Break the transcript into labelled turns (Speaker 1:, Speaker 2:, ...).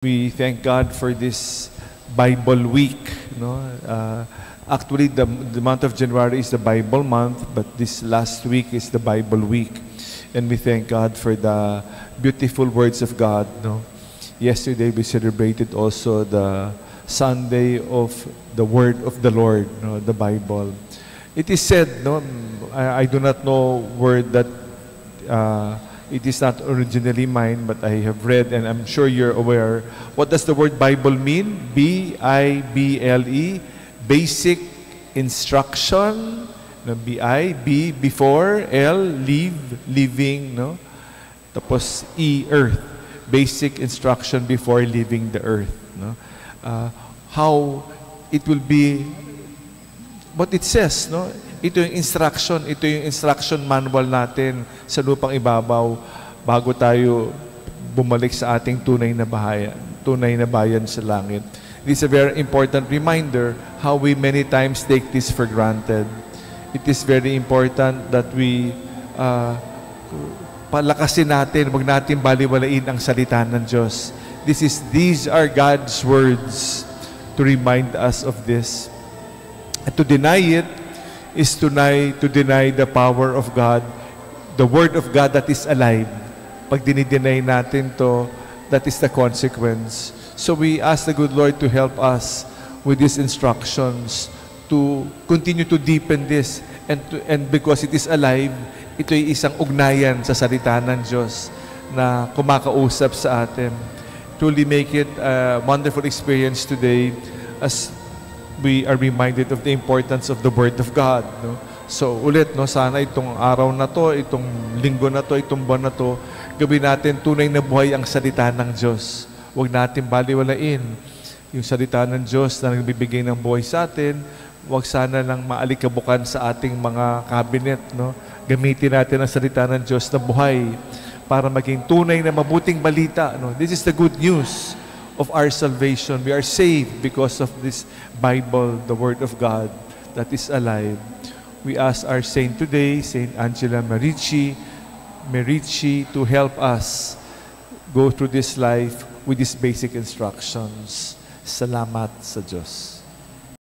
Speaker 1: We thank God for this Bible week. No, actually, the month of January is the Bible month, but this last week is the Bible week, and we thank God for the beautiful words of God. No, yesterday we celebrated also the Sunday of the Word of the Lord. No, the Bible. It is said. No, I do not know where that. It is not originally mine, but I have read, and I'm sure you're aware. What does the word Bible mean? B-I-B-L-E, basic instruction. No, B-I, B, before, L, living, no? Tapos E, earth, basic instruction before leaving the earth. No? How it will be, what it says, no? Ito yung instruction manual natin sa lupang ibabaw bago tayo bumalik sa ating tunay na bayan sa langit. It is a very important reminder how we many times take this for granted. It is very important that we palakasin natin, wag natin baliwalain ang salita ng Diyos. These are God's words to remind us of this. And to deny it is to deny the power of God, the Word of God that is alive. Pag dinideny natin to, that is the consequence. So we ask the good Lord to help us with these instructions to continue to deepen this, and because it is alive, ito ay isang ugnayan sa salita ng Diyos na kumakausap sa atin. Truly make it a wonderful experience today as we are reminded of the importance of the Word of God. No? So ulit, no, sana itong araw na to, itong linggo na to, itong buwan na to, gawin natin tunay na buhay ang salita ng Diyos. Huwag natin baliwalain yung salita ng Diyos na nagbibigay ng buhay sa atin. Huwag sana lang maalikabukan sa ating mga cabinet. No? Gamitin natin ang salita ng Diyos na buhay para maging tunay na mabuting balita. No? This is the good news of our salvation. We are saved because of this Bible, the Word of God that is alive. We ask our saint today, Saint Angela Merici, to help us go through this life with these basic instructions. Salamat sa Diyos.